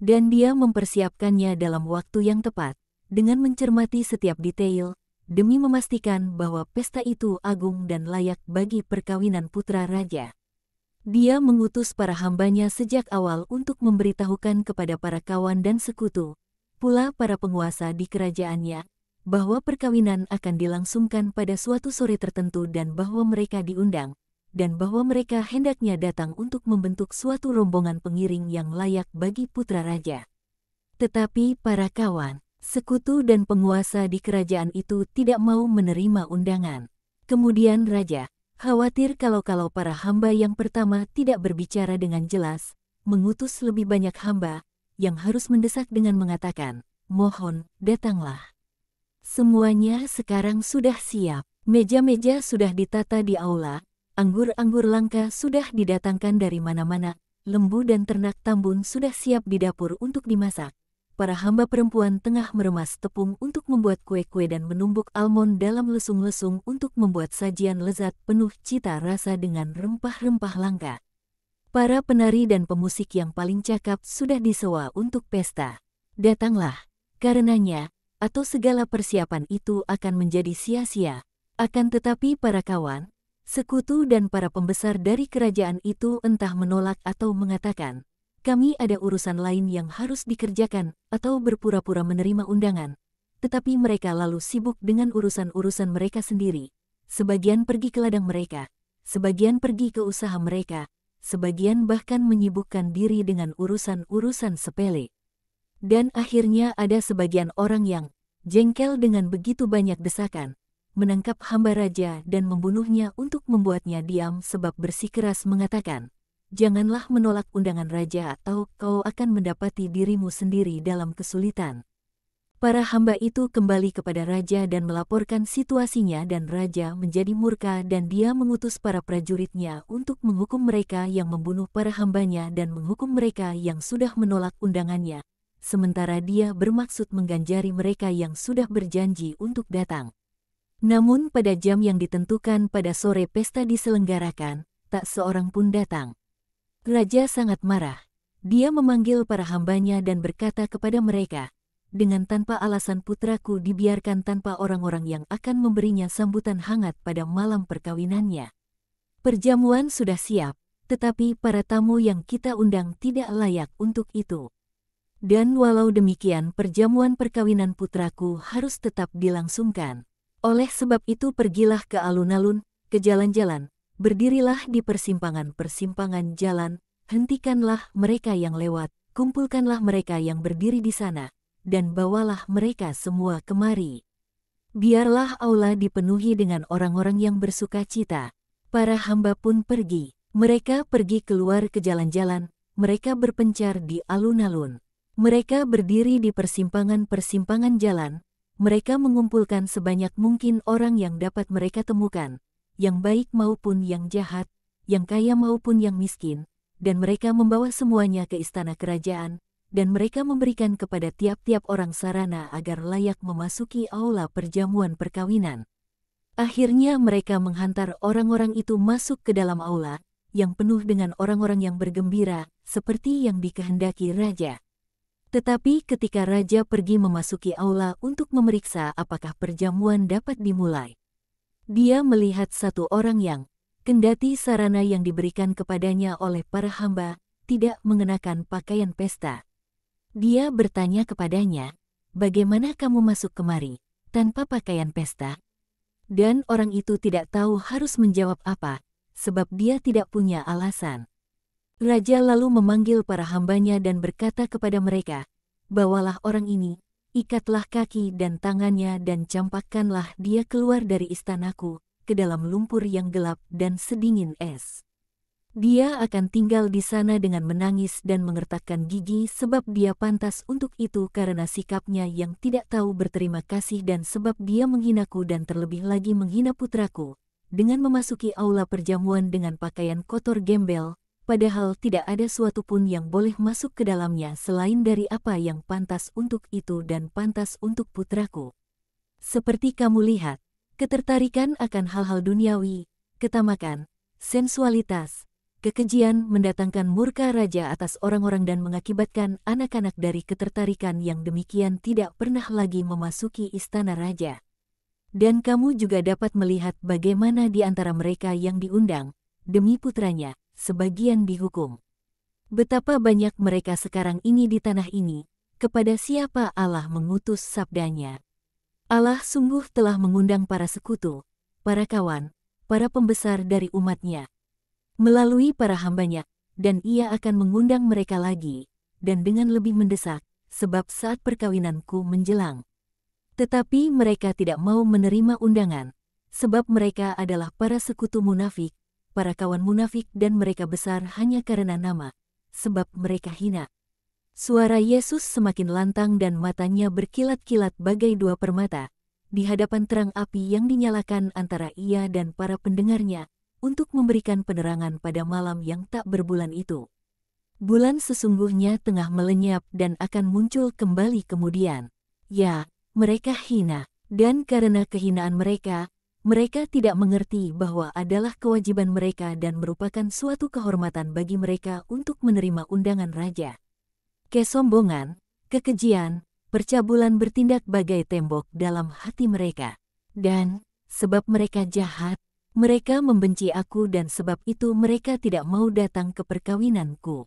Dan dia mempersiapkannya dalam waktu yang tepat, dengan mencermati setiap detail, demi memastikan bahwa pesta itu agung dan layak bagi perkawinan putra raja. Dia mengutus para hambanya sejak awal untuk memberitahukan kepada para kawan dan sekutu, pula para penguasa di kerajaannya, bahwa perkawinan akan dilangsungkan pada suatu sore tertentu dan bahwa mereka diundang, dan bahwa mereka hendaknya datang untuk membentuk suatu rombongan pengiring yang layak bagi putra raja. Tetapi para kawan, sekutu dan penguasa di kerajaan itu tidak mau menerima undangan. Kemudian raja, khawatir kalau para hamba yang pertama tidak berbicara dengan jelas, mengutus lebih banyak hamba, yang harus mendesak dengan mengatakan, "Mohon, datanglah. Semuanya sekarang sudah siap, meja-meja sudah ditata di aula, anggur-anggur langka sudah didatangkan dari mana-mana, lembu dan ternak tambun sudah siap di dapur untuk dimasak. Para hamba perempuan tengah meremas tepung untuk membuat kue-kue dan menumbuk almond dalam lesung-lesung untuk membuat sajian lezat penuh cita rasa dengan rempah-rempah langka. Para penari dan pemusik yang paling cakap sudah disewa untuk pesta. Datanglah, karenanya, atau segala persiapan itu akan menjadi sia-sia. Akan tetapi para kawan, sekutu dan para pembesar dari kerajaan itu entah menolak atau mengatakan, "Kami ada urusan lain yang harus dikerjakan," atau berpura-pura menerima undangan. Tetapi mereka lalu sibuk dengan urusan-urusan mereka sendiri. Sebagian pergi ke ladang mereka, sebagian pergi ke usaha mereka, sebagian bahkan menyibukkan diri dengan urusan-urusan sepele. Dan akhirnya ada sebagian orang yang, jengkel dengan begitu banyak desakan, menangkap hamba raja dan membunuhnya untuk membuatnya diam sebab bersikeras mengatakan, "Janganlah menolak undangan raja atau kau akan mendapati dirimu sendiri dalam kesulitan." Para hamba itu kembali kepada raja dan melaporkan situasinya dan raja menjadi murka dan dia mengutus para prajuritnya untuk menghukum mereka yang membunuh para hambanya dan menghukum mereka yang sudah menolak undangannya, sementara dia bermaksud mengganjari mereka yang sudah berjanji untuk datang. Namun pada jam yang ditentukan pada sore pesta diselenggarakan, tak seorang pun datang. Raja sangat marah. Dia memanggil para hambanya dan berkata kepada mereka, "Dengan tanpa alasan putraku dibiarkan tanpa orang-orang yang akan memberinya sambutan hangat pada malam perkawinannya. Perjamuan sudah siap, tetapi para tamu yang kita undang tidak layak untuk itu. Dan walau demikian perjamuan perkawinan putraku harus tetap dilangsungkan. Oleh sebab itu pergilah ke alun-alun, ke jalan-jalan, berdirilah di persimpangan-persimpangan jalan, hentikanlah mereka yang lewat, kumpulkanlah mereka yang berdiri di sana, dan bawalah mereka semua kemari. Biarlah aula dipenuhi dengan orang-orang yang bersuka cita." Para hamba pun pergi. Mereka pergi keluar ke jalan-jalan, mereka berpencar di alun-alun. Mereka berdiri di persimpangan-persimpangan jalan, mereka mengumpulkan sebanyak mungkin orang yang dapat mereka temukan, yang baik maupun yang jahat, yang kaya maupun yang miskin, dan mereka membawa semuanya ke istana kerajaan, dan mereka memberikan kepada tiap-tiap orang sarana agar layak memasuki aula perjamuan perkawinan. Akhirnya mereka menghantar orang-orang itu masuk ke dalam aula, yang penuh dengan orang-orang yang bergembira, seperti yang dikehendaki raja. Tetapi ketika raja pergi memasuki aula untuk memeriksa apakah perjamuan dapat dimulai, dia melihat satu orang yang, kendati sarana yang diberikan kepadanya oleh para hamba, tidak mengenakan pakaian pesta. Dia bertanya kepadanya, "Bagaimana kamu masuk kemari, tanpa pakaian pesta?" Dan orang itu tidak tahu harus menjawab apa, sebab dia tidak punya alasan. Raja lalu memanggil para hambanya dan berkata kepada mereka, "Bawalah orang ini, ikatlah kaki dan tangannya dan campakkanlah dia keluar dari istanaku, ke dalam lumpur yang gelap dan sedingin es. Dia akan tinggal di sana dengan menangis dan mengertakkan gigi sebab dia pantas untuk itu karena sikapnya yang tidak tahu berterima kasih dan sebab dia menghinaku dan terlebih lagi menghina putraku, dengan memasuki aula perjamuan dengan pakaian kotor gembel, padahal tidak ada suatu pun yang boleh masuk ke dalamnya selain dari apa yang pantas untuk itu dan pantas untuk putraku. Seperti kamu lihat, ketertarikan akan hal-hal duniawi, ketamakan, sensualitas, kekejian mendatangkan murka raja atas orang-orang dan mengakibatkan anak-anak dari ketertarikan yang demikian tidak pernah lagi memasuki istana raja. Dan kamu juga dapat melihat bagaimana di antara mereka yang diundang, demi putranya, sebagian dihukum. Betapa banyak mereka sekarang ini di tanah ini, kepada siapa Allah mengutus sabdanya. Allah sungguh telah mengundang para sekutu, para kawan, para pembesar dari umatnya, melalui para hambanya, dan ia akan mengundang mereka lagi, dan dengan lebih mendesak, sebab saat perkawinanku menjelang. Tetapi mereka tidak mau menerima undangan, sebab mereka adalah para sekutu munafik, para kawan munafik dan mereka besar hanya karena nama, sebab mereka hina. Suara Yesus semakin lantang dan matanya berkilat-kilat bagai dua permata, di hadapan terang api yang dinyalakan antara ia dan para pendengarnya, untuk memberikan penerangan pada malam yang tak berbulan itu. Bulan sesungguhnya tengah melenyap dan akan muncul kembali kemudian. Ya, mereka hina, dan karena kehinaan mereka, mereka tidak mengerti bahwa adalah kewajiban mereka dan merupakan suatu kehormatan bagi mereka untuk menerima undangan raja. Kesombongan, kekejian, percabulan bertindak bagai tembok dalam hati mereka. Dan, sebab mereka jahat, mereka membenci aku dan sebab itu mereka tidak mau datang ke perkawinanku.